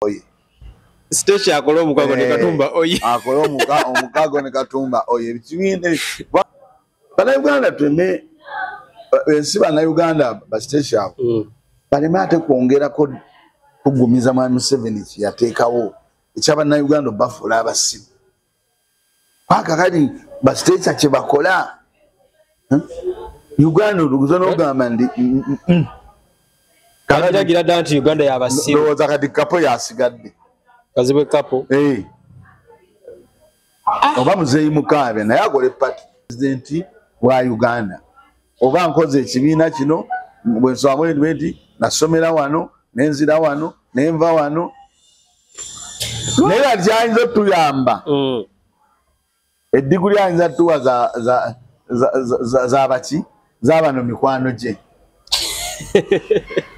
oye. Stage akola omukago ne Katumba oye. Akola omukago ne Katumba oye. Bikibinde Bannayuganda tweme ensi Bannayuganda ba stage awo. Balema ate kwongerako kugumiza Mwami Museveni yateekawo eky'Abannayuganda bafuula abasibe. Paka kati ba stage kye bakola. Uganda oluguzo n'ogamba ndi kalagira danti Uganda y'abasibe. Ndowooza kati kapo yasigadde. Kazibwe kapo. Oba Muzeeyi Mukaabya naye akole party president wa Uganda. Oba nkoze ekibiina kino bwe nsoma nti nasomera wano nenzira wano nenva wano naye alyayinza otuyamba eddiguli ayinza tuwa za baki z'abano mikwano gye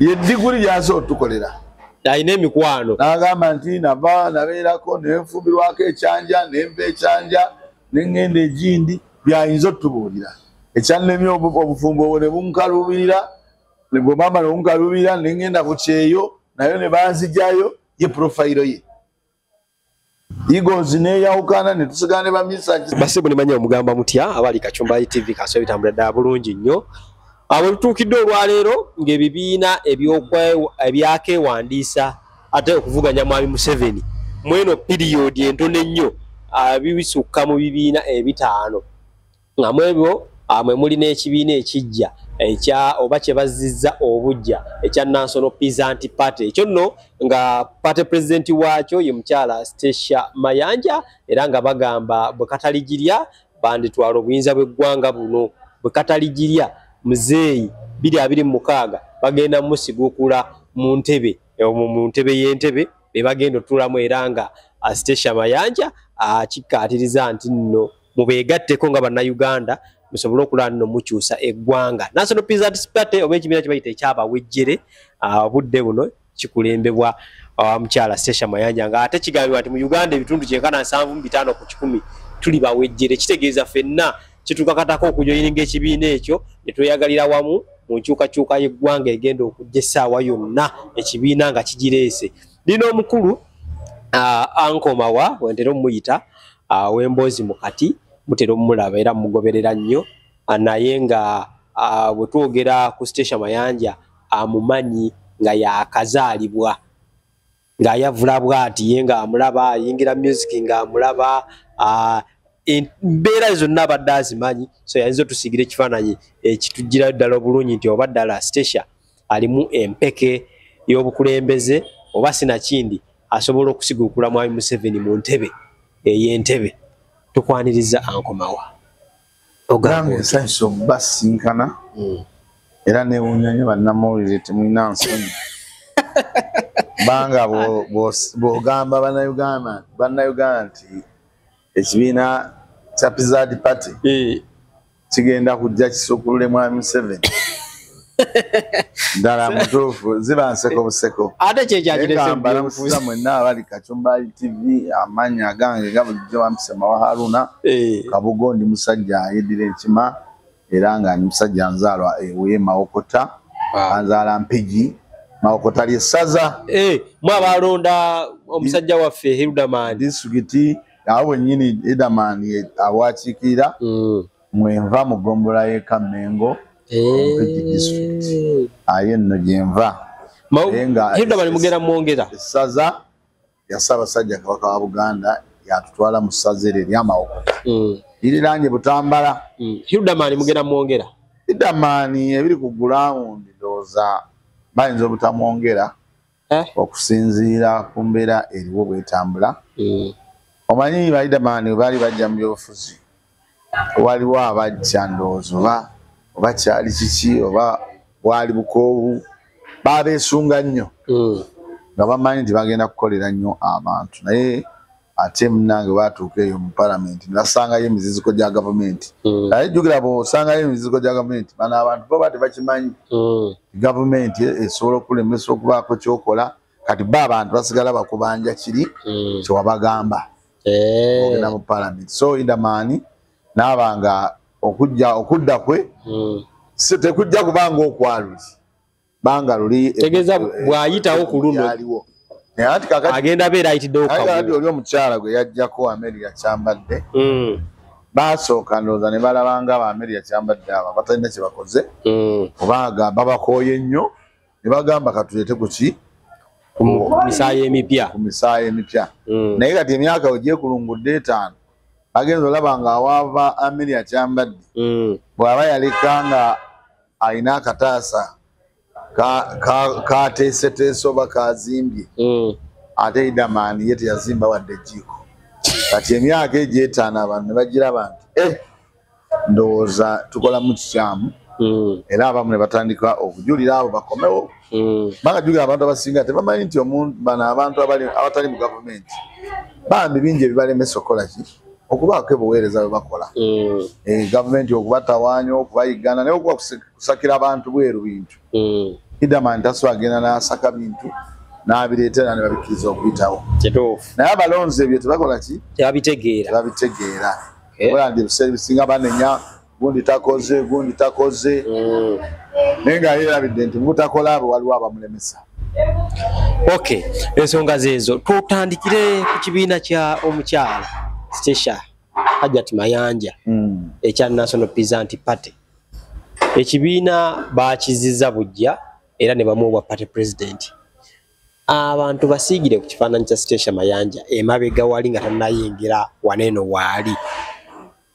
yeddiguli lyasa otukolera ayina emikwano n'agamba nti nabeerako nenfumbirwako ekyanja nenva ekyanja neŋŋenda egindi byayinza otubuulira ekyannemye obufumbo obwo ne bunkalubirira bwe bamala obunkalubirira neŋŋenda ku kyeyo nayo ne banzijayo ye profayiro ye Eagles neyawukana ne tusigana ne bamisa basibu nimanya omugamba mutya abali Kachumba TV kaso bitambula ddala bulungi nnyo abo tutukidde olwaleero ng'ebibiina ebyakeewandiisa ate okuvuganya Mwami Museveni mweno period entono ennyo bibisukka mu bibiina ebitaano nga mwebyo mwe muli n'ekibiina ekijja oba kye bazizza obujja ekya National Peasant Party ekyo nno nga party president waakyo ye mukyala Stesha Mayanja era nga bagamba bwe kataligirya banditwala obuyinza bw'eggwanga buno bwe kataligirya Muzeeyi 2026 bagenda musiguukula mu ntebe y'entebe be bagenda otulamu era nga Stesha Mayanja akikkaatiriza nti nno mubeegatteko nga Bannayuganda musobole okulaba nno mukyusa eggwanga. National Peasant Party oba ekibiina kye bayita eky'abawejjere obudde buno kikulembebwa mukyala Stesha Mayanja nga ate kigambibwa nti mu Uganda ebitundu 95 ku 100 tuli bawejjere kitegeeza ffenna kitukakatako okujoyininga ekibiina ekyo ne tweyagalira wamu mu nkyukakyuka y'eggwanga egenda okujja essaawa yonna ekibiina nga kigireese. Lino omukulu Ankomawa wentera omuyita w'emboozi mukati mutera omulaba era mugoberera nnyo naye nga bwe twogera ku Stesha Mayanja amumanyi nga yakazaalibwa ng'ayavula bw'ati ye nga amulaba ayingira music nga amulaba embeera zonna abadde azimanyi so yayinza otusigira ekifaananyi ekitugirayo ddala obulungi nti oba ddala Stesha alimu empeke y'obukulembeze oba sinakindi asobola okusiguukula Mwami Museveni mu ntebe ey'entebe. Tukwaniriza Ankomawa ogamba ensanyusa okubasinkana era newuunya nnyo bannamawulire temulina nsonyi banga bw'ogamba Bannayuganda nti ekibiina kya Peasant Party kigenda kujja kisukkulule Mwami Museveni ddala mutuufu ziba nseko buseko ate kyekyakiresemusa mwenna abali Kachumba TV amanya gange nga bulijjo wampise Mawa Haruna Kabugo ndi musajja ayeddira enkima era nga ndi musajja nzaalwa ewe Mawokota anzaala Mpigi Mawokota ly'essaza mwabalonda omusajja waffe Hildaman disitulikiti awo nnyini Hildaman awakiikirira mwenva mu ggombola y'e Kamengo aye nno gyenva Hildaman mugenda mwongera essaza ya Ssaabasajja Kabaka wa Buganda yatutwala mu ssaza eryo ery'Amawokota liriranye Butambala. Hildaman mugenda mwongera Hildaman ebiri ku gulawundi ndowooza bayinza obutamwongera okusinziira ku mbeera eriwo bwetambula. Omanyi ba Hildaman baali bajja mu byobufuzi waliwo abajja ndowooza oba kyali kiki oba bwali bukoowu babeesunga nnyo nga bamanyi nti bagenda kukolera nnyo abantu naye ate munnange batuuka eyo mu palamenti ne basangayo emiziziko gya gavumenti naye jjukira bw'osangayo emiziziko gya gavumenti bano abantu baba tebakimanyi gavumenti esobola okulemesa okubaako kyokola kati bo abantu basigala bakubanja kiri kyewabagamba ogenda mu palamenti. So Hildaman n'abanga okudda kwe tekujja kubanga okwaluli banga luli tegeeza bw'ayitawo ku luno agenda beera ayitiddewo kati oli omukyala gwe yajjako America kyambadde basooka ndowooza ne balaba nga America kyambadde abo batalina kye bakoze oba agamba bakooye nnyo ne bagamba katuleete ku ki ku misaayi emipya naye kati emyaka wegyekulungudde 5 agenza olaba nga awaava America kyambadde bw'aba yaleka nga alina akataasa kateeseteese oba kazimbye ate idamaani ye teyazimba wadde ejjiiko kati emyaka egyo 5 abantu ne bagiraba nti ndowooza tukola mu kikyamu era abamu ne batandika okujulira abo bakomewo bagajulira abantu abasinga tebamanyi nti bano abantu abatali mu gavumenti bambi bingi ebibalemesa okukola ki okubaako ebuweereza bwe bakola gavumenti okubatawaanya okubayiggana naye okuba kusakira abantu bweru bintu idamaani tasobola agenda n'asaka bintu n'abireetera ne babikkiriza okuyitawo naye abalonzi ebyo tebakola ki tebabitegeera ola ndi ebiseera ebisinga banenya gundi takoze naye nga yeerabidde nti mubutakola abo waliwo abamulemesa. Okay, ensonga zeezo tutandikire ku kibiina kya omukyala Stesha Hajjat Mayanja ekya National Peasant Party. Ekibiina baakizizza bujja era ne bamuwa party president. Abantu basiigire ku kifaananyi kya Stesha Mayanja emabega wali nga tannayingira waneeno waali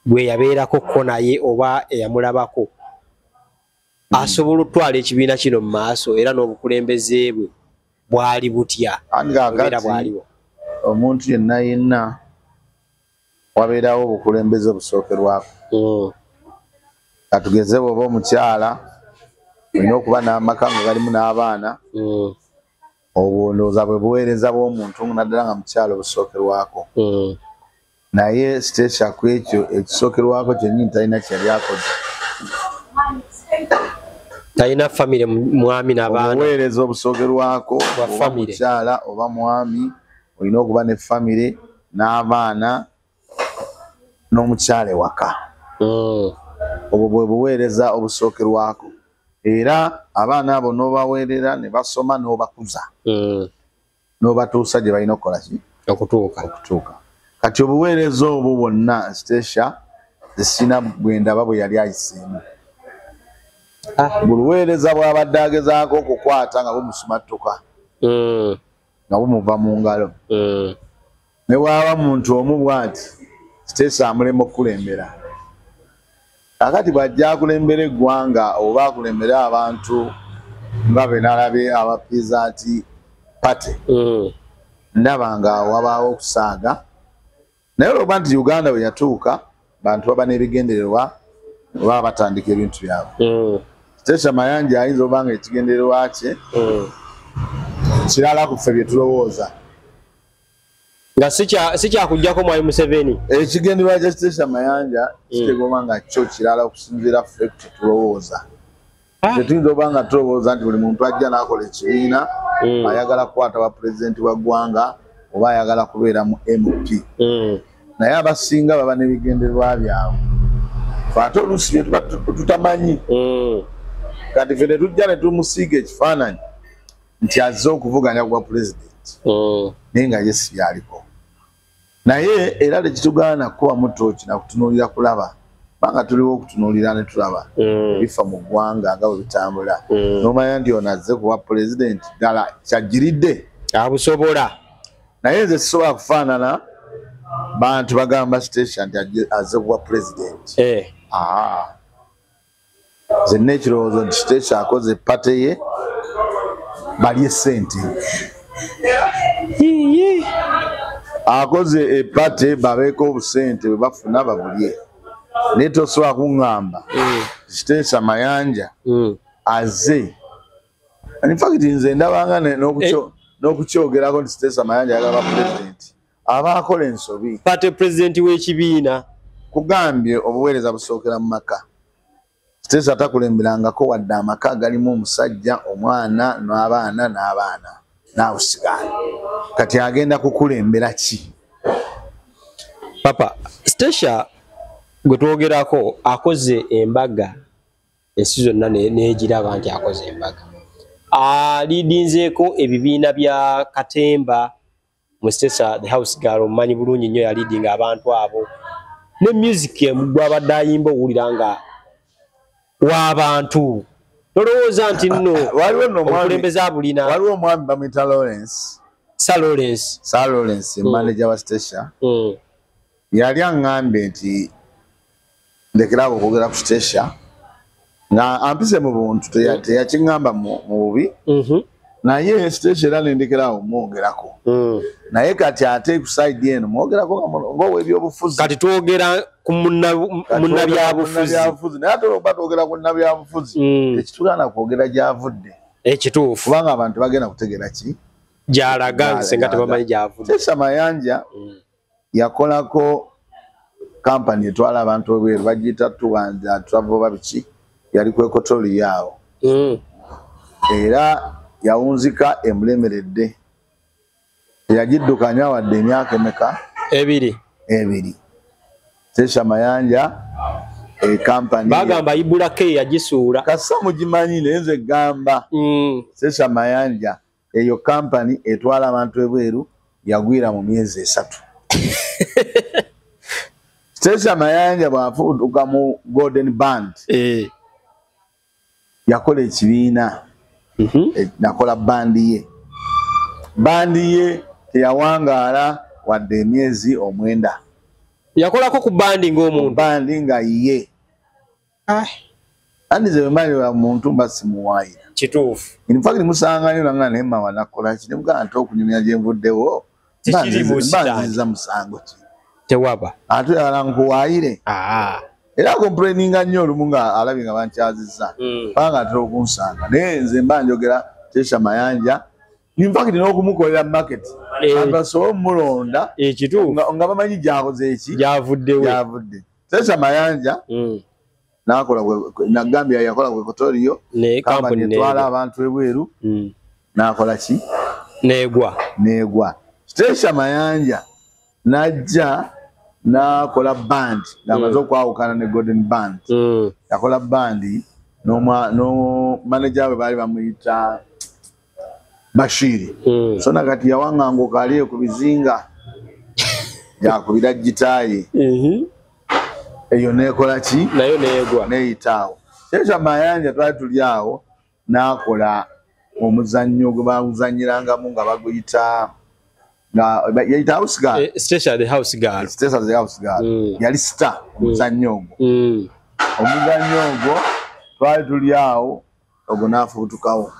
gwe yabeerako ko naye oba eyamulabako asobola otwala ekibiina kino mu maaso era n'obukulembeze bwe bwali butya era bwaliwo omuntu yenna wabeerawo obukulembeze obusookerwako katugeze bw'oba omukyala olina okuba n'amaka nga galimu n'abaana obwo ndowooza bwe buweereza bw'omuntu naddala nga mukyala obusookerwako naye Stesha ku ekyo ekisookerwako kyennyini talina kyeyali akoze talina famire mwami n'abaana obuweereza obusookerwako oba mukyala oba mwami olina okuba ne famire n'abaana n'omukyala ewaka obwo bwe buweereza obusookerwako era abaana abo n'obaweerera ne basoma n'obakuza n'obatuusa gye balina okukola ki okutuuka kati obuweereza obwo bwonna Stesha zisina bwendaba bwe yali ayiseemu buluweereza bw'abadde agezaako okukwata nga bumusumattuka nga bumuva mu ngalo ne bw'aba muntu omu bw'ati Stesha amulema okukulembera akati bw'ajja akulembera eggwanga oba akulembera abantu nga be nalabe aba Peasant Party ndaba nga wabaawo okusaaga naye olwokuba nti Uganda bwe yatuuka bantu baba n'ebigendererwa oba batandika ebintu byabwe Stesha Mayanja ayinza oba nga ekigendererwa kye kirala ku ffe bye tulowooza nga si kyakuggyako mwali Museveni ekigendererwa kya Stesha Mayanja kitegeoba nga kyo kirala okusinziira ffe tetulowooza tetuyinza oba nga tulowooza nti buli muntu ajja n'akola ekibiina ayagala kukwata bwa pulezidenti wa ggwanga oba ayagala kubeera mu MP naye abasinga baba n'ebigendererwa byabwe ate oluusi bye tuba tutamanyi kati ffe ne tujja ne tumusiiga ekifaananyi nti azze okuvuganya ku bwa pulezidenti naye nga ye si byaliko naye era tekitugaana kuba mutooki na kutunuulira kulaba banga tuliwo okutunuulira ne tulaba ebifa mu ggwanga nga bwe bitambula n'omanya nti ono azze ku bwa pulezidenti ddala kyajjiridde abusobola naye nze sisobola kufaanana bantu bagamba Stesha nti azze ku bwa pulezidenti zenna ekirowoozo nti Stesha akoze pate ye balye ssente akoze epate babeeko obusente bwe bafuna babulye naye tosobola kuŋŋamba Stesha Mayanja azze infact nze ndabanga n'okukyogerako nti Stesha Mayanja yagaba pulezidenti aba akola ensobi pate pulezidenti w'ekibiina kugambye obuweereza busookera mu maka Stesha takulemberangako wadde amaka galimu omusajja omwana n'abaana n'abusigaana kati agenda kukulembera ki papa Stesha gwe twogerako akoze embaga ensi zonna n'egiraba nti akoze embaga Leadinzeeko ebibiina bya Katemba Mustesa the House Girl manyi bulungi nnyo ya leading abantu abo. Ne music gwabadde ayimba owuliranga w'abantu. Tolowooza nti nno okulembeza abulina. Waliwo omwami bamwita Lawrence. Sir Lawrence manager wa Stesha. Yali aŋŋambye nti ndekerawo okwogera ku Stesha nga ampise mu buntu teyakiŋŋamba mu bubi. Naye Stesha era nendekerawo mwogerako. Naye kati ate ku side eno mwogerako ng'ow'ebyobufuzi. Kati twogera ku munnabyabufuzi. Naye ate olwokuba twogera ku munnabyabufuzi tekitugaana kwogera gy'avudde. Ekituufu. Kubanga abantu bagenda kutegeera ki? Gy'alaga nsenga tebamanyi gy'avudde. Stesha Mayanja yakolako kampani etwala abantu ebweru bagiyita Tuwanza Travel babiki yali kwekotoli yaawo. Era yawunzika emulemeredde. Yagiddukanya wadde emyaka emeka? Ebiri. Stesha Mayanja kampani bagamba Ibulake yagisuula. Kasa mugimanyi naye nze gamba. Stesha Mayanja eyo kampani etwala abantu ebweru yagwira mu myezi 3. Stesha Mayanja bw'afuutuka mu Golden Band yakola ekibiina nakola bandi ye teyawangaala wadde emyezi 9. Yakolako ku bandi ng'omuntu. Bandi nga ye. Andize bemali wa muntu basimuwaayira. Kituufu. In fact musanganyo nanga nemma wanakola kiri mugaa nti okunyumya gye nvuddewo. Banziza musango ki. Tewaba. Ate yala nkuwaayire. Era complaininga nnyo olumu nga alabye nga bankyazizza. Panga atera okunsanga. Naye nze mba njogera Stesha Mayanja. In fact n'okumukolera market. Basobola omulonda. Ekituufu. Nga bamanyi gyakoze eki? Gyavudde. Stesha Mayanja nagambya yakola kwekotoliyo kampani etwala abantu ebweru nakola ki? Negwa. Stesha Mayanja najja nakola band ng'amaze okwawukana ne Golden Band. Yakola bandi no manager we baali bamuyita Bashiri. So nakati yawaŋŋanguka aliye ku bizinga yakubira gitaayi. Eyo nekola ki? Nayo neegwa. Neyitaawo. Stesha Mayanja twali tuli awo n'akola omuzannyo gwe bawuzanyirangamu nga baguyita yayita House Girl. Stesha the House Girl. Yali star omuzannyo ogwo. Omuzannyo ogwo twali tuli awo ogwo n'afuutukawo.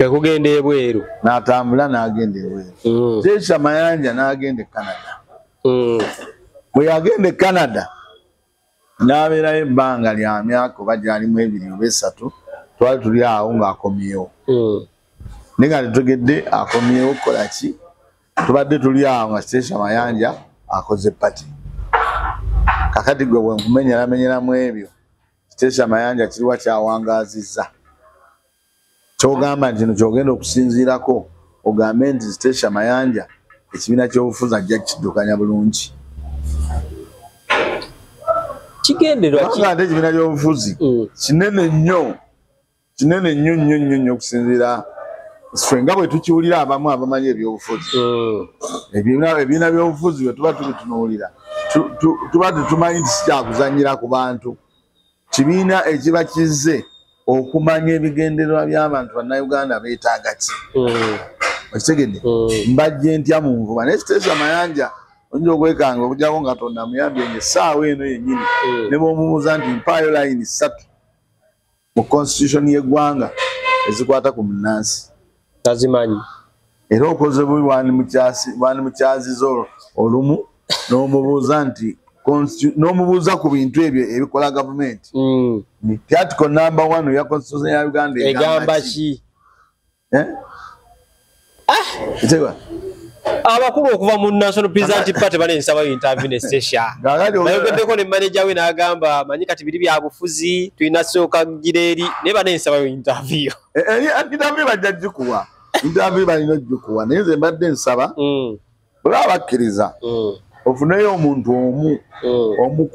Kugenda ebweru. N'atambula n'agenda ebweru. Stesha Mayanja n'agenda e Canada. Bwe yagenda e Canada n'abeerayo ebbanga lya myaka oba gyalimu 2 oba 3 twali tuli awo ng'akomyewo. Naye nga tetegedde akomyewo kukola ki? Tubadde tuli awo nga Stesha Mayanja akoze pati. Kakati gwe bwe nkumenyeramenyeramu ebyo Stesha Mayanja kiriwa kyawangaazizza. Kyogamba nti kino kyogenda okusinziirako ogambe nti Stesha Mayanja ekibiina ky'obufuzi ajja kiddukanya bulungi. Kigenderwa ki? Ate ekibiina ky'obufuzi kinene nnyo okusinziira nga bwe tukiwulira abamu abamanyi ebyobufuzi. Ebibiina by'obufuzi bwe tuba tubitunuulira tuba tetumanyi nti sikyakuzannyira ku bantu. Kibiina ekiba kizze okumanya ebigendererwa by'abantu bannayuganda beetaaga ki. Okitegedde? Mbajje ntya mu nvuba. Naye Stesha Mayanja oyinza okwekanga okujjako nga Katonda amuyambye ng'essaawa eno yennyini ne bw'omubuuza nti mpaayo layini 3 mu constitution y'eggwanga ezikwata ku munnansi. Tazimanyi. Era okoze bubi wani mukyaziza olumu n'omubuuza nti n'omubuuza ku bintu ebyo ebikola gavumenti. Article number 1 ya constitution ya Uganda egamba ki? Abakulu okuva mu National President Party banensaba interview ne Stesha. Nayogeddeko ne manager we n'agamba manyi kati biri bya bufuzi tulina sooka gireeri ne banensaba interview. Interview bajja gikuwa. Interview balina gikuwa. Naye nze mbadde nsaba bwe bakkiriza ofuneyo omuntu omu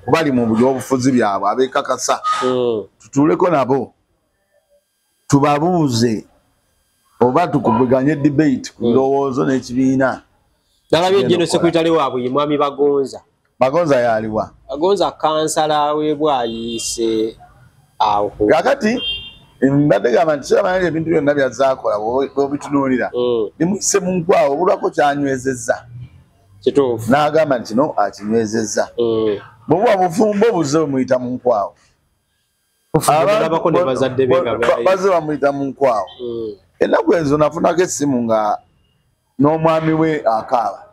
kubali mu byobufuzi byabwe abeekakasa tutuuleko nabo tubabuuze oba tukubiganye debate ku ndowoozo n'ekibiina. Nalabye General Secretary waabwe Mwami Bagonza. Bagonza yaliwa? Bagonza kansala we bwayise awo. Kakati mbadde gamba nti kyamanya ebintu byonna byazaakola bw'obitunuulira bimuyise mu nkwawa obulwako kyanywezezza. Kituufu. N'agamba nti no akinywezezza. Bw'obuba bufumbo buzze bumuyita mu nkwawa. Bazze bamuyita mu nkwawa. Ennaku ezo nafunako essimu nga n'omwami we akaaba.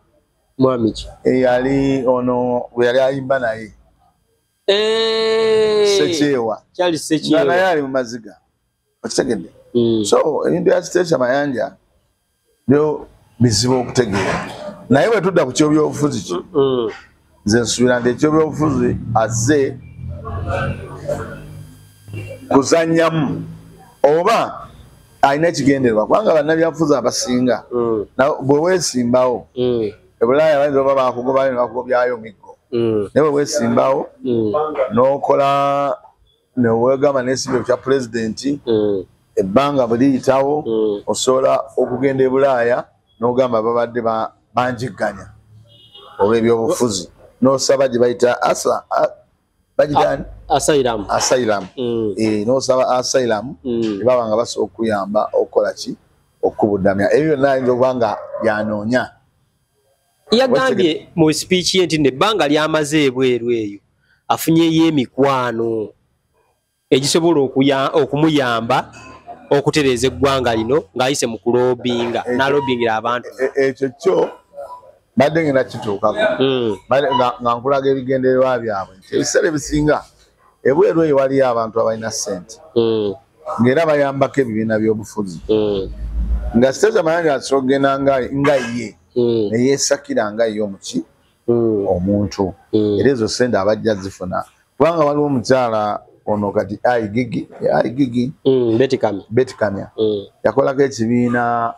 Mwami ki? Eyali ono bwe yali ayimba naye. Sekyewa. Kyali Sekyewa. Naye ali mu maziga. Okitegedde? So ebintu bya Kiteesha Mayanja byo bizibu okutegeera. Naye bwe tudda ku ky'ebyobufuzi ki? Nze nsuubira nti eky'ebyobufuzi azze kuzannyamu oba alina ekigendererwa kubanga bannabyabufuzi abasinga bwe weesimbawo ebulaaya bayinza oba bakugobayo ne bakugobyayo miggo naye bwe weesimbawo n'okola neweegamba n'ekibyo kya pulezidenti ebbanga bwe liyitawo osobola okugenda e Bulaaya n'ogamba babadde banjigganya olw'ebyobufuzi n'osaba gye bayita asylum n'osaba asylum ne baba nga basobola okuyamba okukola ki okubuddamya ebyo byonna ayinza okuba nga byanoonya. Yagambye mu speech ye nti nebbanga lyamaze ebweru eyo afunyeyo emikwano egisobola okumuyamba okutereeza eggwanga lino ng'ayise mu kulobinga n'alobingira abantu. Ekyo kyo badde ngenda kituukako nga nkulaga ebigendererwa byabwe nti ebiseera ebisinga ebweru eyo waliyo abantu abalina ssente ng'era bayambako ebibiina by'obufuzi nga Kiteesha Mayanja asobola okugenda nga ye neyeesakira nga ye omuki omuntu era ezo ssente abajja zifuna kubanga waliwo omukyala ono kati Gigi Betty Kamya yakolako ekibiina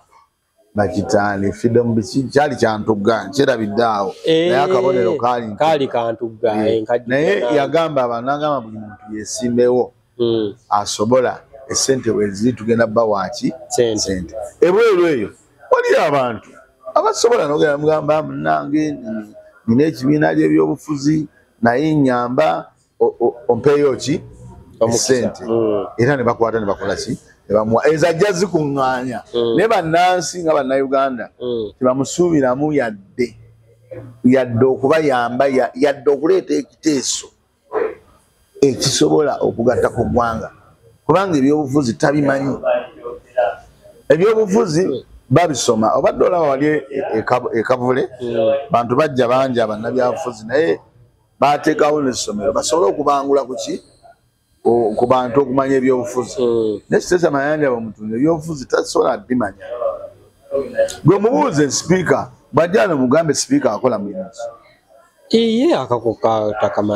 bakitaani Freedom biki kyali kyantugga kyerabidde awo naye akabonero kaali kantugga naye yagamba abantu n'agamba buli muntu yeesimbewo asobola essente weziri tugenda bba waaki sente ebweru eyo waliyo abantu abasobola n'ogenda mugamba munange nina ekibiina gy'ebyobufuzi naye nyamba ompeeyo ki essente era ne bakwata ne bakola ki nebamuwa ezajja zikuŋŋaanya naye bannansi nga bannayuganda tebamusuubiramu yadde okubayamba yadde okuleeta ekiteeso ekisobola okugatta ku ggwanga kubanga ebyobufuzi tabimanyi. Ebyobufuzi babisoma obadde olaba wali ekavule bantu bajja bangi abannabyabufuzi naye bateekawo n'essomero basobole okubangula ku ki ku bantu okumanya ebyobufuzi naye Kiteesha Mayanja bamutunda ebyobufuzi tasobola bimanya. Gwe mubuuze sipiika bw'ajja wano mugambe sipiika akola mulimu ki?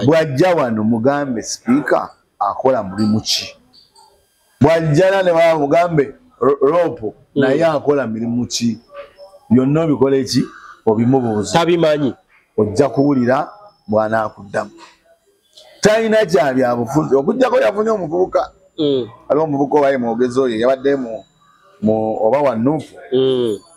Bw'ajja wano mugambe sipiika akola mulimu ki? Bw'ajjana ne baba mugambe Ropo naye akola mirimu ki? Byonna obikola eki obimubuuza tabimanyi ojja kuwulira bw'anaakuddamu. Talina kya byabufuzi okuggyako yafunye omuvubuka aliwo omuvubuka owaye mwogezi oyo yabadde oba wa Nuupu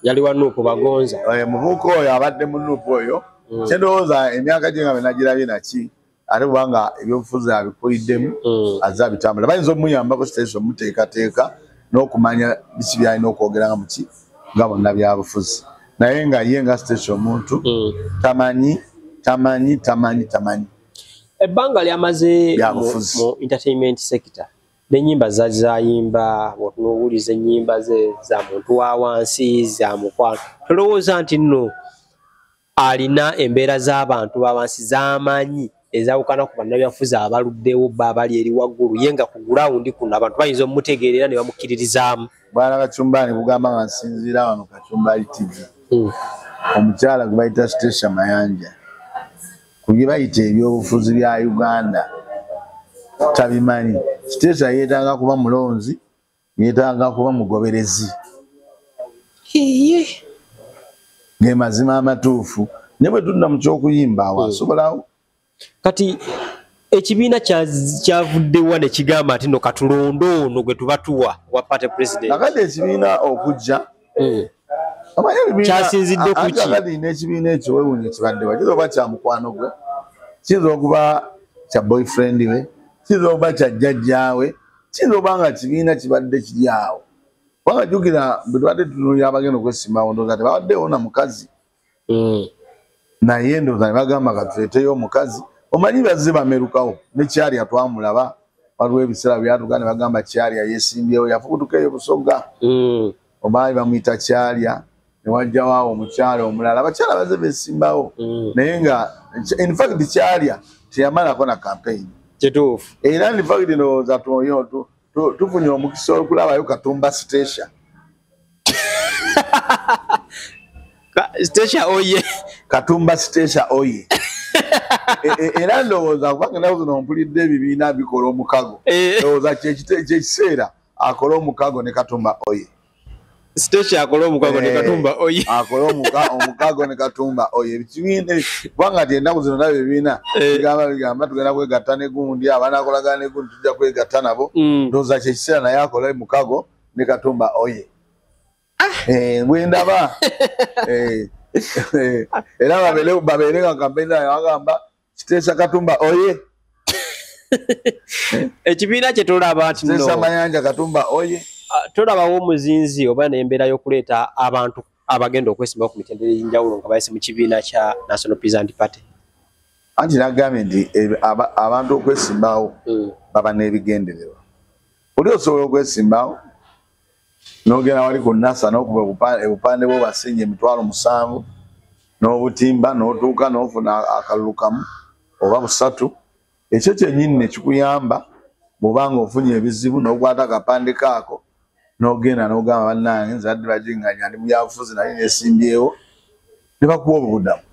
yali wa Nuupu Bagonza muvubuka oyo abadde mu Nuupu oyo kyendowooza emyaka gye nga benagirabye naki ate kubanga ebyobufuzi abikuliddemu azze abitambula bayinza omuyambako Kiteesha omuteekateeka n'okumanya biki byalina okwogeranga muki nga bonna byabufuzi naye nga ye nga Kiteesha omuntu tamanyi. Ebbanga lyamaze mu entertainment sector n'ennyimba zayimba n'owuliza ennyimba ze za muntu wa wansi za mukwano tolowooza nti nno alina embeera z'abantu ba wansi z'amanyi ezawukana ku bannabyabufuzi abaluddewo bba abali eri waggulu ye nga ku gulawundi kuno abantu bayinza omumutegeerera ne bamukkiririzaamu. Bwana Kacumbani kugamba nga nsinziira wano Kacumbali TV omukyala gwe bayita Kiteesha Mayanja ku bye bayita ebyobufuzi bya Uganda tabimanyi. Kiteesha yeetaaga kuba mulonzi yeetaaga kuba mugoberezi ge mazima amatuufu ne bwe tudda mu ky'okuyimba awo asobolawo. Kati ekibiina kyavuddewa ne kigamba ati no katulondo ono gwe tubatuwa wa party president nakati ekibiina okujja kyasinzidde ku ki akati n'ekibiina ekyo weewuunye kibaddewa kiyinza okuba kya mukwano gwe kiyinza okuba kya boyfriend we kiyinza okuba kya jjajjaawe kiyinza okuba nga kibiina kibadde kiri awo kubanga jjukira bwe tubadde tutunuulira abagenda okwesimbawo ndowooza tebabaddewo na mukazi naye ndowooza ne bagamba katuleeteyo omukazi omanyi bazze bamerukawo ne Kyalya twamulaba waliwo ebiseera byatuuka ne bagamba Kyalya yeesimbyewo yafukutukaeyo busogga obaali bamuyita Kyalya ne wajjawaawo omukyala omulala abakyala bazze beesimbawo naye nga in fact Kyalya teyamalako na campaign kituufu era in fact ndowooza tufunye omukisa okulabayo Katumba Station Station oye Katumba Station oye era ndowooza kubanga nawe zino mpulidde ebibiina bikola omukago ndowooza kyekiseera akola omukago ne Katumba oye Station akola omukago ne Katumba oye akola omukago ne Katumba oye ekibiina kubanga ti ennaku zino nabyo ebibiina bigamba tugenda kwegatta ne gundi abaana akolagana ne gundi tujja kwegatta nabo ndowooza kyekiseera naye akola omukago ne Katumba oye bwendaba era babeere nga kampeyini ayo bagamba kiteesa Katumba oye ekibiina kye tulaba nti kiteesa Mayanja Katumba oye tulabawo omuzinzi oba n'embeera y'okuleeta abantu abagenda okwesimbawo ku mitendera ey'enjawulo nga bayise mu kibiina kya National Peasant Party anti nagambye nti abantu okwesimbawo baba n'ebigendererwa oli osobola okwesimbawo n'ogenda wali ku NASA n'okuba obupande bwo basinye 7,000 n'obutimba n'otuuka n'ofuna akalulu kamu oba 3 ekyo kyennyini ne kikuyamba bw'obanga ofunye ebizibu n'okwata akapande kaako n'ogenda n'ogamba bannange nzadde baginganya ndi mu byabufuzi naye neesimbyewo ne bakuwa obubudamu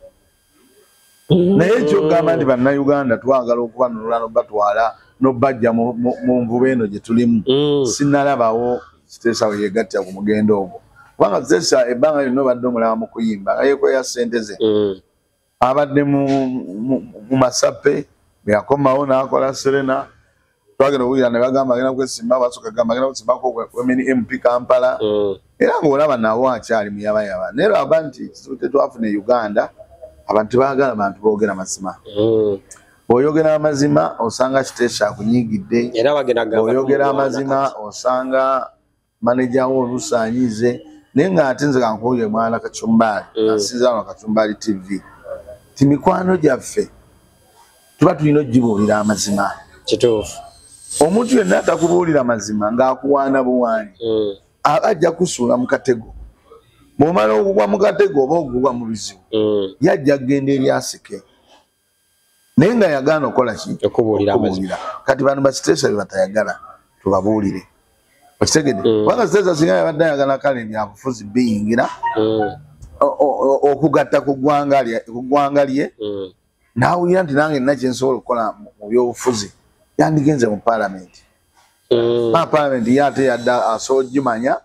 naye ekyogamba nti bannayuganda twagala okubanunula n'obatwala n'obajja mu nvuba eno gye tulimu sinnalabawo Kiteesa we yegattya ku mugendo ogwo kubanga Kiteesa ebbanga lyonna obadde omulaba mu kuyimba nga yeekwaya ssente ze abadde mu masappe bwe yakomawo n'akola Serena twagenda okuwulira ne bagamba agenda kwesimba basooka gamba agenda kwesimbako Women MP Kampala era ng'olaba nawo akyali muyabayaba naye lwaba nti kizibu tetwafuna e Uganda abantu tebaagala bantu boogera mazima bw'oyogera amazima osanga Kiteesa akunyigidde bw'oyogera amazima osanga manager wo olusanyize naye ng'ate nze kankuwulire mwana Kacumbaali asinzira na Kacumbaali TV ti mikwano gyaffe tuba tulina ogibuulira amazima kituufu omuntu yenna atakubuulira mazima ng'akuwaana buwaani aba ajja kusuula mu katego bw'omala okugwa mu katego oba okugwa mu bizibu yajja kgenda eri asike naye nga yagaana okukola ki okubuulira kati bano ba Kiteesa bye batayagala tubabuulire okitegedde kubanga Kiteesa singa yabadde ayagala kale byabufuzi biyingira okugatta ku ggwanga lye n'awulira nti nange nina kyensobola okukola mu byobufuzi yandigenze mu paalamenti paalamenti ye ate yadde asobola ogimanya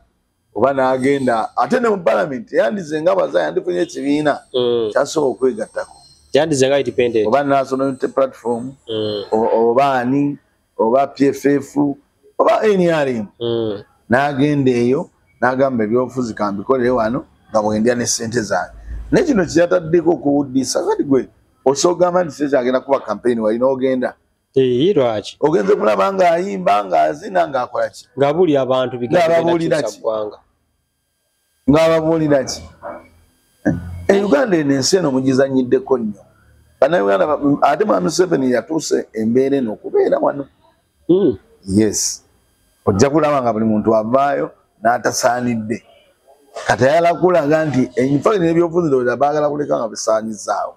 oba n'agenda ate ne mu paalamenti yandize nga baza yandifunye ekibiina kyasobola okwegattako yandizenga independent oba National Unity Platform oba ani oba PFF oba NRM n'agenda eyo n'agamba ebyobufuzi kambikolere wano nga bwendya ne ssente zange naye kino kyeyataddeko okuwuddisa kati gwe osogamba nti Kiteesa agenda kuba campaign walina ogenda lwaki ogenze kulaba ng'ayimba ng'azina ng'akola ki ng'abuulira abantu ng'ababuulira ki Uganda eno ensi eno mugizanyiddeko nnyo bannayuganda ate Mwami Museveni yatuuse embeera eno okubeera wano yes ojja kulaba nga buli muntu avaayo n'atasaanidde kati ayala kulaga nti enfaki n'ebyobufuzi ndowooza baagala kuleka nga bisaanyizaawo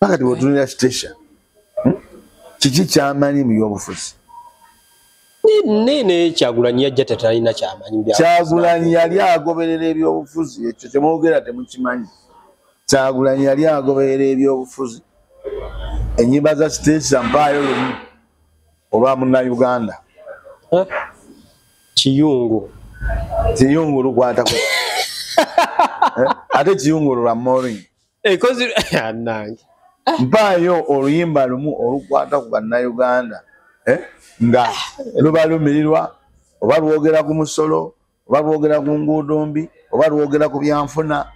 pakati bw'otunulira Kiteesa kiki kyamanyi mu byobufuzi nene Kyagulanyi yajja tetalina kyamanyi Kyagulanyi yali agoberera ebyobufuzi ekyo kyemwogera temukimanyi Kyagulanyi yali agoberera ebyobufuzi ennyimba za Kiteesa mpaayo lumu olwa munnayuganda Kiyungu lukwatako ate Kiyungu lwa Maureen ekozi nange mpaayo oluyimba lumu olukwata ku bannayuganda nga lubalumirirwa oba lwogera ku musolo oba lwogera ku nguudo mbi oba lwogera ku byanfuna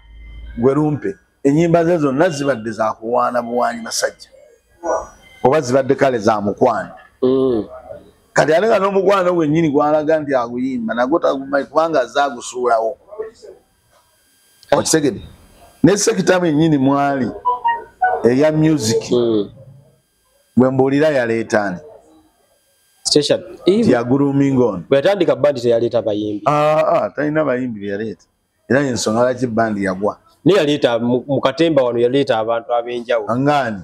gwe lumpe ennyimba ze zonna zibadde za kuwaana buwaanyi basajja oba zibadde kale za mukwano kati ate nga n'omukwano gwennyini gwalaga nti aguyimba nagwo tagumanyi kubanga zaagusuulawo okitegedde ne sekitamu ennyini mwali eya music bwe mbuulira yaleetaani station ya grooming on bwetandika bandi teyaleeta bayimbi talina bayimbi yaleeta era ensonga laki bandi yagwa ne yaleeta mu katemba wano yaleeta abantu ab'enjawulo angaani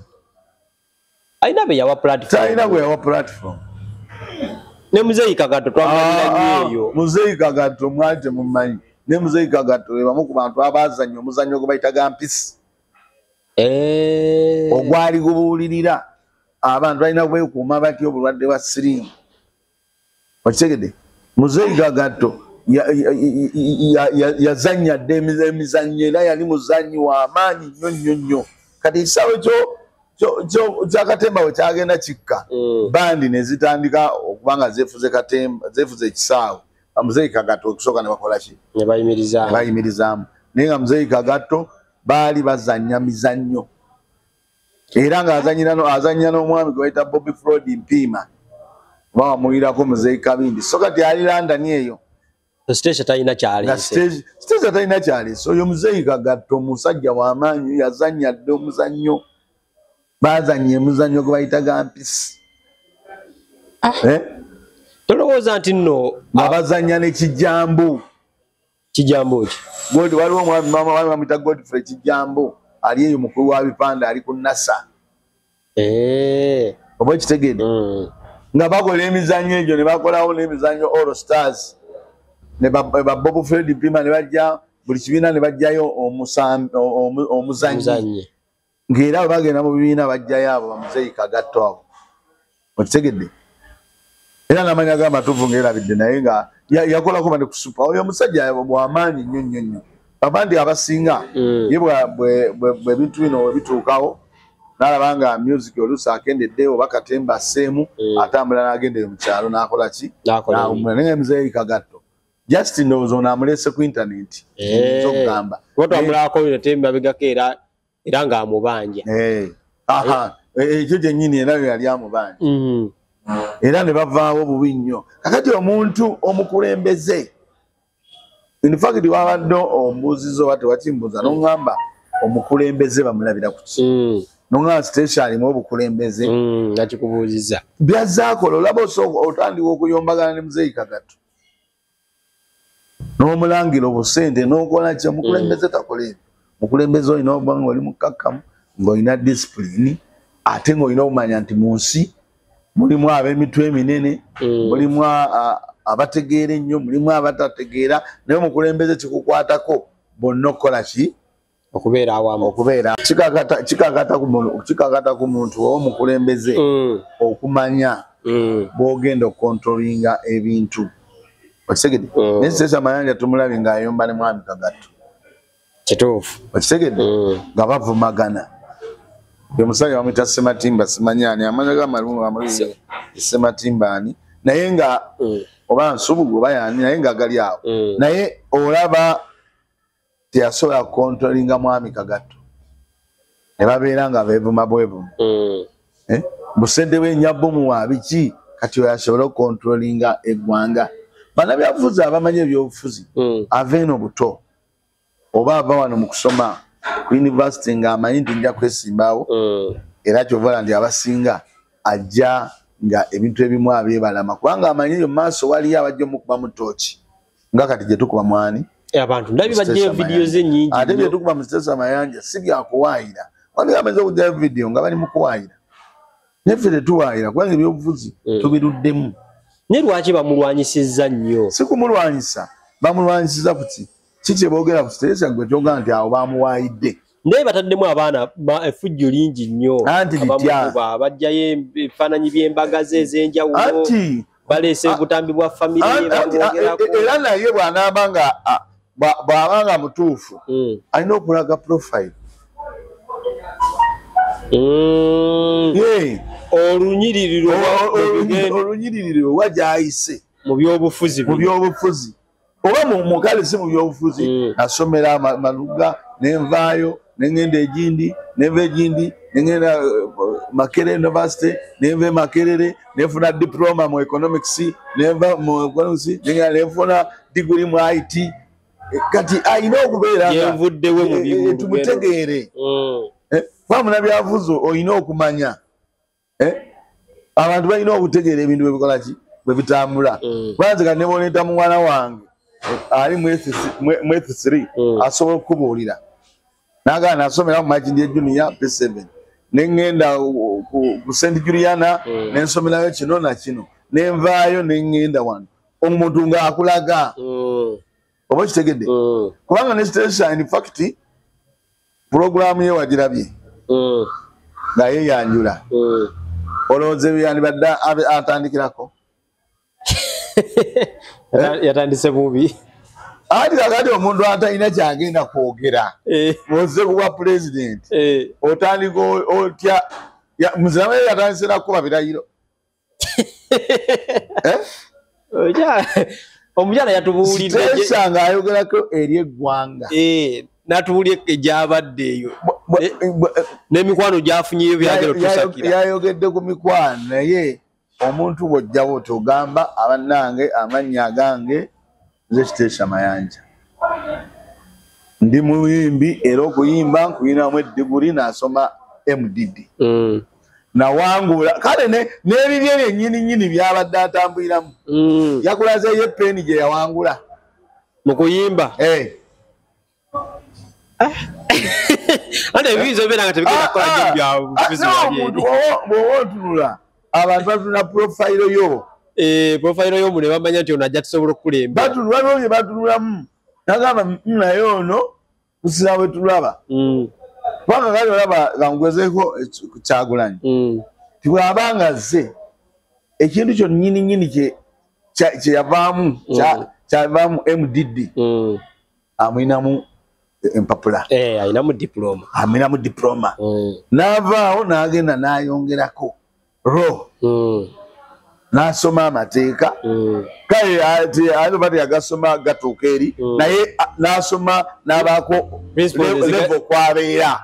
alina be yawa platform talina gwe yawa platform ne Muzeeyi Kagato twamanya nnyo eyo Muzeeyi Kagato mwali temumanyi ne Muzeeyi Kagato bamu ku bantu abazannya omuzannyo gwe bayitaga mpisi ogwali gubuulirira abantu balina kwekuuma batya obulwadde bwa siriimu okitegedde Muzeeyi Kagato yazannya dde emizannyo era yali muzannyi w'amaanyi nnyo nnyo kati ekisaawe kyakatemba bwe kyagenda kikka bandi ne zitandika okuba nga zeefuze ekisaawe Muzeeyi Kagato okusooka ne bakola ki ne bayimirizaamu naye nga Muzeeyi Kagato baali bazannya mizannyo era nga azannya n'omwami gwe bayita Bobby Floyd Mpiima oba wamuwirako Muzeeyi Kabindi so kati ali London eyo stage talina kyaleese oyo Muzeeyi Kagato musajja w'amaanyi yazannya dde omuzannyo bazannya emuzannyo gwe bayitaga mpisi tolowooza nti nno nga bazannya ne Kijambo ki waliwo omwami maama wali bamuyita Godfrey Kijambo ali eyo mukulu wa bipande ali ku NASA oba ekitegeede nga bakola emizannyo egyo ne bakolawo n'emizannyo All Stars ne Bob Fred Mpiima ne bajja buli kibiina ne bajjayo omuzannyi ng'era bwe bagenda mu bibiina bajjayo abo Muzeeyi Kagato abo okitegedde era n'amanya g'amatuufu ng'erabidde naye nga yakolako bane ku supa oyo omusajja bw'amaanyi nnyo abandi abasinga ye bwe bintu bino bwe bituukawo n'alaba nga music oluusi akendedde oba katemba asseemu atambula n'agendeyo mu kyalo n'akola ki naye Muzeeyi Kagato just ndowooza ono amuleese ku intaneti okugamba twamulako temabegako era ng'amubanja ekyo gyennyini era yo yali amubanja era ne bavaawo bubi nnyo kakati omuntu omukulembeze in fact wabadde ombuuziza oba tewakimbuuza n'oŋŋamba omukulembeze bamulabira ku ki n'oŋŋamba station alimu obukulembeze nakikubuuziza byazaakola olaba otandika okuyombagana ne Muzeeyi Kagato n'omulangira obusente n'okola ki omukulembeze takola ebyo omukulembeze olina oba nga oli mukkakkamu ng'olina disipulini ate ng'olina okumanya nti mu nsi mulimu ab'emitwe eminene mulimu abategeera ennyo mulimu abatategeera naye omukulembeze kikukwatako bonna okukola ki okubeera awamu kikakata ku muntu oba omukulembeze okumanya bw'ogenda okukontrolinga ebintu okitegedde naye Siteesa Mayanja tumulabye ng'ayomba ne Mwami Kagato kituufu okitegedde nga bavumagana bwe musajja bamuyita Ssematimba simanyaani amanya g'amalungu Ssematimbaani naye nga oba Nsubugu oba yaani naye nga gali awo naye olaba teyasobola kukontrolinga Mwami Kagato ne babeera nga beevuma bwevuma busente bw'ennyabbumu wa biki kati oyo asobole okukontrolinga eggwanga bannabyabufuzi abamanyi ebyobufuzi ava eno buto oba ava wano mu kusoma ku yunivasite ng'amanyi nti nja kwesimbawo era kyovola nti abasinga ajja nga ebintu ebimu abyebalama kubanga amanyi eyo maaso waliyo abajja omukuba mu tooki nga kati gye tukuba mwani abantu ndabi bajjayo vidiyo ze nnyingi ate bye tukuba mu Siteesa Mayanja si byakuwaayira wandi bamaze okujjayo vidiyo nga bali mu kuwaayira neffe tetuwaayira kubanga ebyobufuzi tubiruddemu naye lwaki bamulwanyisizza nnyo si kumulwanyisa bamulwanyisiza kuki kiki boogera ku Siteesa gwe kyogera nti awo bamuwaayidde naye bataddemu abaana effujjo lingi nnyo bajjayo ebifaananyi by'embaga ze ez'enjawulo baleese obutambi bwa famire era naye bw'aba nga mutuufu alina okulaga profile olunyiriro wajayise mu byobufuzi oba mukale si mu byobufuzi asomera maluga nenvaayo nengenda egindi neva egindi nengenda Makerere University neva Makerere nefuna diploma mu economics neva mu economics nefuna degree mu IT kati ayina okubeera yenvuddewe mu bintu tumutegeere kwamuna byavuzo oyina okumanya abantu balina okutegeera ebintu bebikola ki bwe bitambula kwanze kati neboneta mwana wange ali mu F3 asobola okubuulira nagana nasomera mu Makindye Junior P7 nengenda ku St Juliana nensomerayo kino na kino nenvaayo nengenda wano omuntu nga akulaga oba kitegedde kubanga ne station in fact program ye wagirabye nga yeyanjula olowooza ebyani badda atandikirako yatandise bubi ati kakati omuntu atalina kyagenda kwogera oze kuba president otandika otya muzirama yatandise nakuba birayiro omukyala yatubuulidde nga ayogerako eri eggwanga natubuulye egyabadde eyo n'emikwano gyafunyeyo byagero tusakira yayogedde ku mikwano naye omuntu bw'ojjabo otogamba abannange amannya agange nze Kiteesha Mayanja ndi muyimbi era okuyimba nkuyinamu eddiguli nasoma MDD nawangula kale n'ebibye byennyini byabadde atambuliramu yakulazeeyo eppeeni gye yawangula mu kuyimba ate ebibizo ebibeera nga tebigenda kukola byabufuzi bw'oba otunula abantu batuna profayiro yo profayiro y'omuntu ne bamanya nti ono ajja tusobola okukulembera batunula bye batunulamu nagamba naye ono tusira bwe tulaba kubanga kali olaba kangwezeeko ku Kyagulanyi tibwabanga zze ekintu kyo nnyini kyeyavaamu kyavaamu MDD amwinamu empapula ayinamu diploma n'avaawo n'agenda n'ayongerako n'asoma amateeka kale ate bati yagasoma gatuuka eri naye n'asoma n'abaako level kwabeera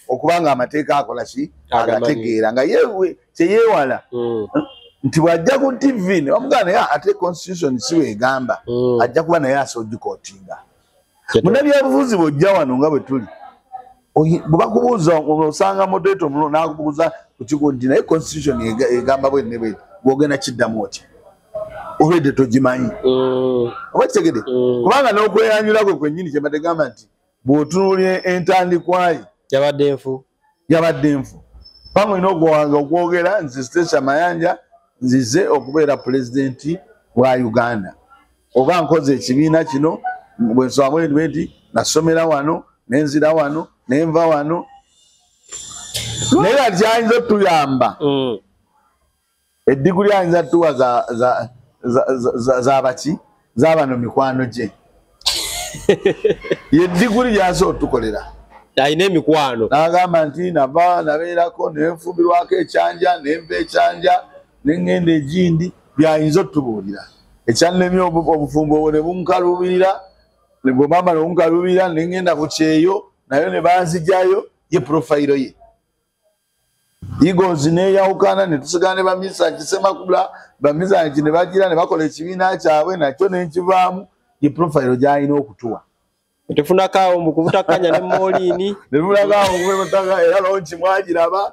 okubanga amateeka akola ki agategeera nga yewe kyeyeewala nti bw'ajja ku TV ne bamugamba naye ate constitution si weegamba ajja kuba naye asogikootinga munnabyabufuzi bw'ojja wano nga bwe tuli bwe bakubuuza osanga moderator omulo n'akubuuza ku kigo nti naye constitution egamba bwenne bwe bw'ogenda kiddamu otya obedde togimanyi oba kitegedde kubanga n'okweyanjulakwe kwennyini kye bategamba nti bw'otunuulira entandikwayi yabadde nfu pamwe olina ogwowanga okwogera nze Kiteesha Mayanja nzize okubeera pulezidenti wa Uganda oba nkoze ekibiina kino bwe nsoma nti nasomera wano nenzira wano nenva wano naye kati kyayinza otuyamba eddiguli ayinza tuwa zabaki zabano mikwano gye yeddiguli gyasa otukolera ayina emikwano n'agamba nti nabeerako nenfumbirwako ekyanja nenva ekyanja nengenda egindi byayinza otubuulira ekyannemye obufumbo obwo ne bunkalubirira bwe mama nemunkalubirira nengenda ku kyeyo nayo ne banzijayo ye profayiro ye Eagles neyawukana ne tusigana ne bamisa kisemakula bamisa ne bagira ne bakola ekibiina kyabwe nakyo nenkivaamu ye profayiro gy'alina okutuwa tefunakawo mu kubutakanya ne Molini nefunakawo mu kubutaka era lonchi mwagiraba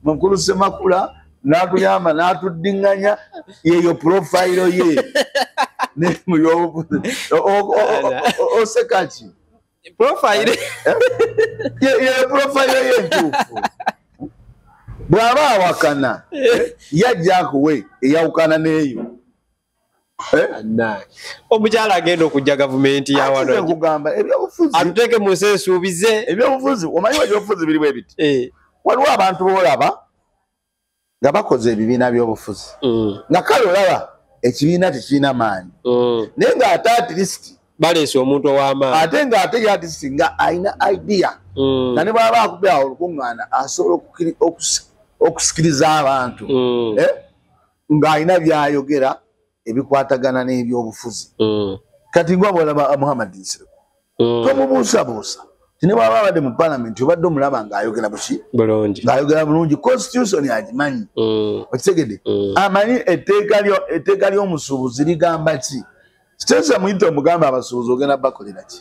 mukulu Semakula n'atuyamba n'atuddinganya yeyo profayiro ye osekaki profile ye profile yentuufu bw'aba awakana yajja akuwe eyawukana n'eyo omukyala agenda okujja gavumenti yawano kugamba ebyobufuzi atuteeke mu nsi esuubize ebyobufuzi omanyi ebyobufuzi biri bwe biti waliwo abantu boolaba nga bakoze ebibiina by'obufuzi nga kale olaba ekibiina tekirina maanyi naye ng'ate at least balese omuntu ow'amaanyi ate ng'ate yati singa alina idea nga ne bwaba akubira olukuŋŋaana asobola okusikiriza abantu ng'alina by'ayogera ebikwatagana n'ebyobufuzi kati gwe bw'olaba Muhammad Nsiro tomubuusabuusa ne bwaba abadde mu paalamenti obadde omulaba ng'ayogera buki ng'ayogera bulungi constitution agimanyi okitegedde amanyi etteeka ly'omusuubuzi ligamba ki Sitesa muyite omugamba abasuubuzi ogenda bakolera ki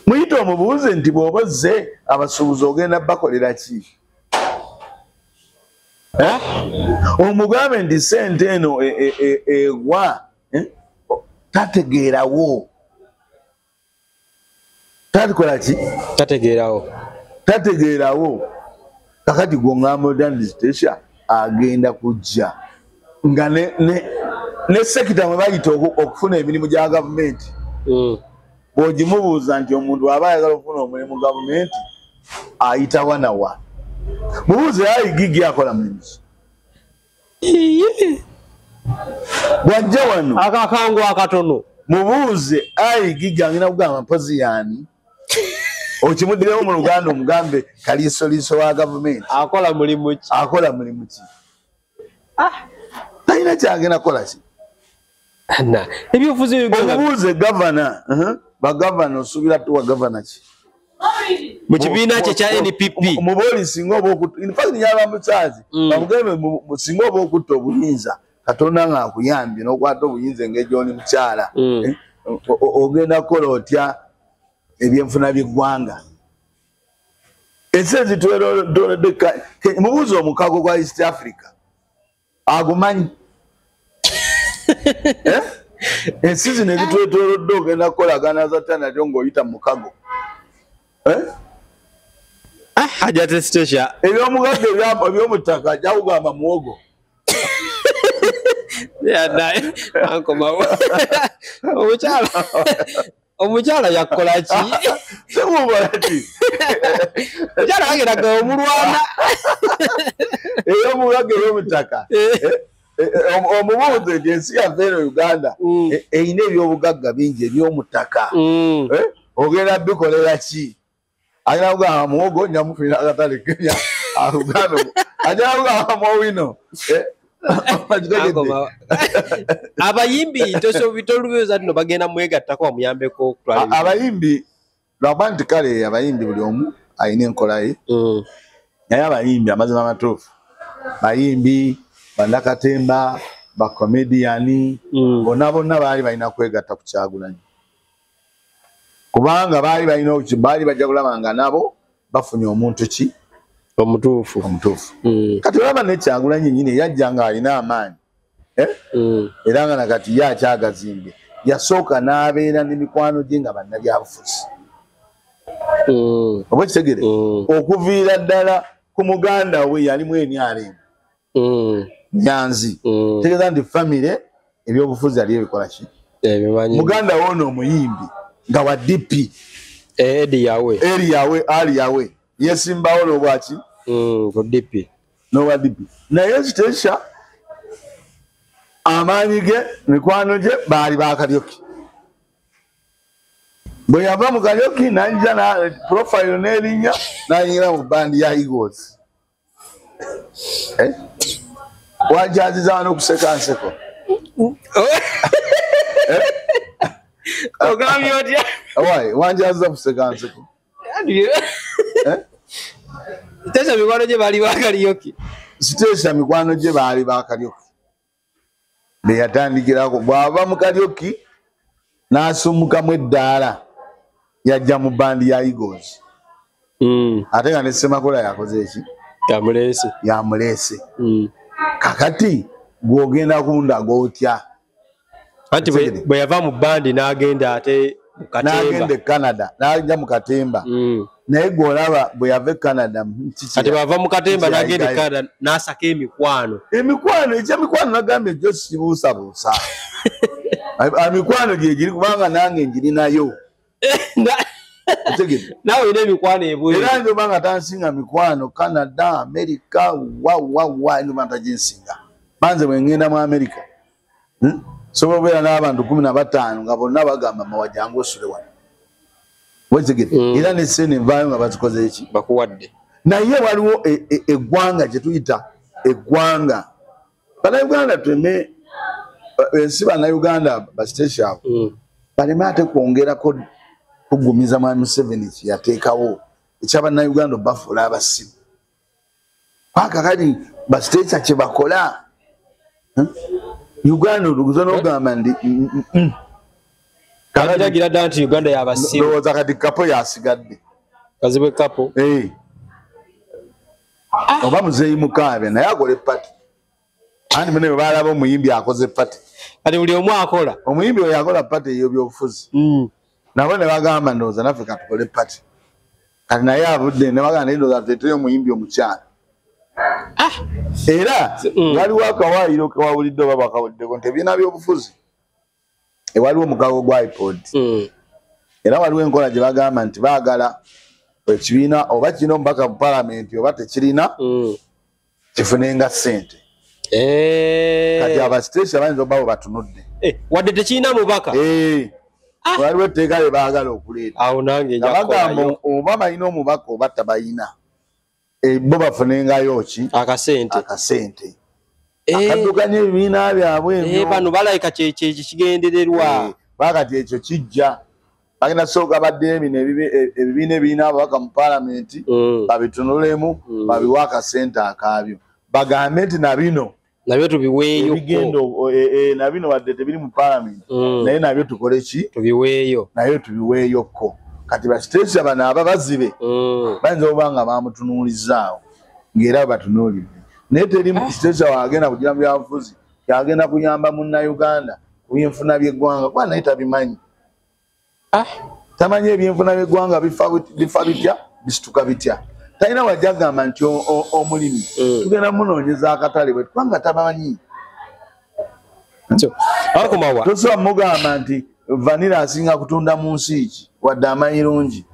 muyite omubuuze nti bw'obozze abasuubuzi ogenda bakolera ki omugambe nti sente eno egwa tategeerawo tatikola ki tategeerawo kakati gwongamba odandi Sitesa agenda kujja nga ne sekita mwe bayita okufuna emirimu gya gavumenti bw'ogimubuuza nti omuntu aba ayagala okufuna omulimu gavumenti ayita wanawa mubuuze ayigigi akola mulimu bwajja wano akakangu akatono mubuuze ayigigi angina kugamba mpozi yaani okimuddirewo mu Luganda omugambe kaliisoliiso wa gavumenti akola mulimu ki talina kyagenda kukola ki ebyobufuzi omubuuze gavana bagavana osuubira tuwa gavana ki mu kibiina kye kya NPP mubooli singa obaokunyaba mukyazi bamugembe singa oba okutta obuyinza Katonda ng'akuyambye n'okwata obuyinza eng'egyoni mukyala ogenda kukola otya ebyenfuna by'eggwanga ensi ezitweroledde mubuuze omukago gwa East Africa agumanyi ensi zino ezitwetoolodde ogenda kukolagana zatta natyo ng'oyita mu mukago Hajjati Sitesa eby'omugagga eby'omutaka gyakugamba muwogo omukyala yakola ki semubola ki omukyala yageraga omulwana eby'omugagga eby'omutaka omubuuze nti ensi yaffe eno Uganda eyina ebyobugagga bingi ebyomutaka ogenda bikolera ki agenda kugamba muwogo nyamufiira akatale Kenya Uganda agenda kugamba muwino abayimbi tolubiza tino bagenda mwegattako bamuyambeko abayimbi lwaba nti kale abayimbi buli omu alina enkola ye naye abayimbi amazima amatuufu bayimbi Bannakatemba bakomediyani bonna baali balina kwegatta ku Kyagulanyi kubanga baali bajja kulaba nga nabo bafunye omuntu ki omutuufu kati olaba ne Kyagulanyi nyine yajja nga alina amaanyi era nga nakati ye akyagazimbye yasooka n'abeera n'emikwano gye nga bannabyabufuzi oba kitegere okuviira ddala ku muganda we yalimu NRM Nyanzi tegeeza nti famire ebyobufuzi ali ebikola ki muganda we ono omuyimbi nga wa DP ali yawe yesimbawo n'obwaki n'obwa DP naye Sitesa amaanyi ge mikwano gye baali bakalyoki bwe yava mu kalyoki n'ajja na profile n'erinnya n'ayingira mu bandi ya Eagles wajaziza wano okuseka nseko ogambye otya wanjaziza kuseka nseko Sitesa mikwano gye baali bakalyoki Sitesa mikwano gye baali bakalyoki be yatandikirako bw'ava mu kalyoki n'asumukamu eddaala yajja mu bandi ya Eagles ate nga ne Semakola yakoze eki yamuleese kakati gw'ogenda kundaga otya anti bwe yava mu bandi n'agenda ate n'agenda e Canada n'ajja mu Katemba naye gw'olaba bwe yava e Canada ate bw'ava mu Katemba n'agenda e Canada n'asaka emikwano ekyemikwano nagambye gyo sibuusabuusa emikwano gye giri kubanga nange njirinayo nawe olina emikwano ebweru era njoba nga tansinga mikwano Canada America wa njoba ntaginsinga banze bwe ngenda mu America sobola okubeera n'abantu 15 nga bonna bagamba mawajangu osule wano wekigere era ne sene envaayo nga bazikoze eki bakuwadde naye waliwo eggwanga gye tuyita eggwanga bannayuganda tweme ensi bannayuganda basiteshaabo baleme ate kwongerako kugumiza mwami Museveni kyeyateekawo ekyabannayuganda bafuula abasibu paka kati basiteesa kye bakola Uganda oluguza n'ogamba ndi kalagira ddala nti Uganda y'abasibu lowooza kati kapo yasigadde kazibwe kapo oba muzeeyi mukaabe naye akola epati andi mune balaba omuyimbi akoze epati kati buli omu akola omuyimbi oyo akola pati eyo byobufuzi nabo ne bagamba ndowooza naffe katukole epati kati naye avudde ne bagamba naye ndowooza tuteeteyo omuyimbi omukyala era waliwo akawaayiro kewawulidde oba bakawuliddeko nti ebibiina by'obufuzi ewaliwo omukago gwa iPod era waliwo enkola gye bagamba nti baagala ekibiina oba kirina omubaka mu palamenti oba tekirina kifunenga ssente kati abasiteesha bayinza oba bwe batunudde wadde tekirina mubaka waliwo etteeka lye baagala okuleeta awo nange bagamba oba balina omubaka oba tabalina bo bafunengayo ki akasente akaddukanya ebibiina byabwe bano balayika kigendererwa bakati ekyo kijja bagenda sooka badde ebibiina ebirina ababaka mu palamenti babitunulemu babiwe akasente akaabyo bagambe nti nabino tubiweeyo nabino wadde tebiri mu palamenti naye nabyo tukole ki tubiweeyo naye tubiweeyoko kati basiteesha bano ababazibe bayinza okuba nga bamutunuulizaawo ng'era batunuulidde naye teri siteesha wagenda kugira mu byabufuzi kyagenda kuyamba munnayuganda ku byenfuna by'eggwanga kuba naye tabimanyi tamanyi ebyenfuna by'eggwanga bifa bitya bisituka bitya talina wajja agamba nti omulimi tugenda munoonyeza akatale bwe kubanga tamanyi tosobola mugamba nti vanira asinga kutunda mu nsi ki wadde amayirungi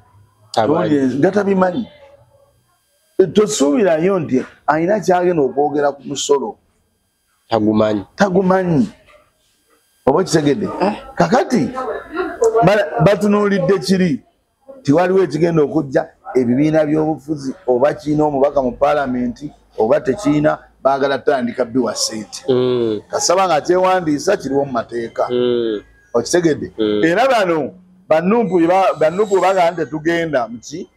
nga tabimanyi tosuubirayo nti alina kyagenda okwogera ku musolo tagumanyi oba kitegedde kakati batunuulidde kiri tiwaliwo ekigenda okujja ebibiina by'obufuzi oba kirina omubaka mu palamenti oba tekirina baagala tutandika biwa ssente kasaba nga kyewandiisa kiriwo mu mateeka okitegedde era bano bannumpu bagamba nti tetugenda muki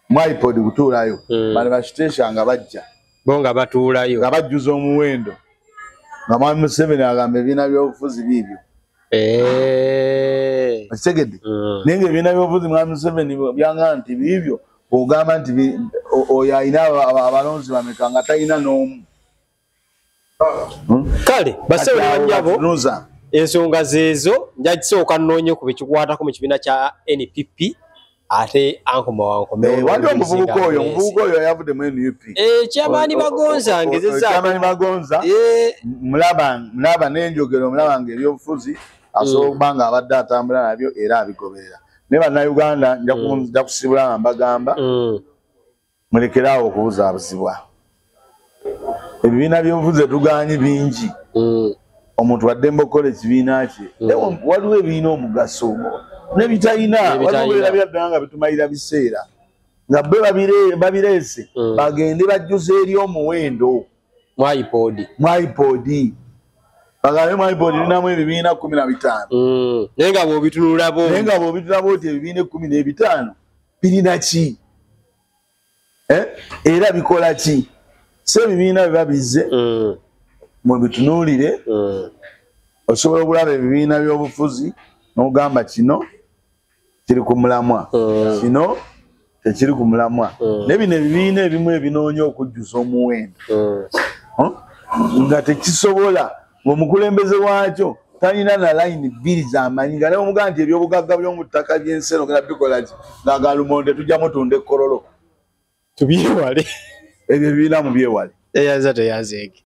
mu iPod kutuulayo bano basiteesha nga bajja bo nga batuulayo nga bajjuza omuwendo nga mwami Museveni agamba ebibiina by'obufuzi biibyo okitegedde naye ng'ebibiina by'obufuzi mwami Museveni byagamba nti biibyo ogamba nti oyo alina abalonzi bameka nga talina n'omu kale basewo banyabo ensonga zeezo nja kisooka nnoonye ku bekikwatako mu kibiina kya NPP ate ankoma wankome wali omuvubuka oyo yavudde mu NUP Kyamaani Bagonza ngezezza Kyamaani Bagonza mulaba n'enjogero mulaba ng'ebyobufuzi asobola okuba nga abadde atambula nabyo era abigoberera naye bannayuganda nja kusibula nga mbagamba mulekeraawo okubuzaabuzibwa ebibiina by'obufuzi etugaanyi bingi omuntu waddemba okukola ekibiina kye waliwo ebiina omugaso nebitalina waliwo byaddala nga bitumalira biseera nga bwe babireese bagende bajjuza eri omuwendo mu iPod bagambe mu iPod linamu ebibiina 15 naye nga bw'obitunulabo oti ebibiina 15 birina ki era bikola ki so ebibiina biba bizze mubitunuulire osobola okulaba ebibiina by'obufuzi n'ogamba kino kiri ku mulamwa kino tekiri ku mulamwa naye bino ebibiina ebimu ebinoonya okujjuza omuwendo nga tekisobola ng'omukulembeze wakyo talina na layini bbiri z'amanyi nga naye omugamba nti ebyobugagga by'omu ttaka by'enseno genda bikola ki nga Lumonde tujjamu tunda ekkololo tubyewale ebyo ebibiina mu byewale eyaza teyazeege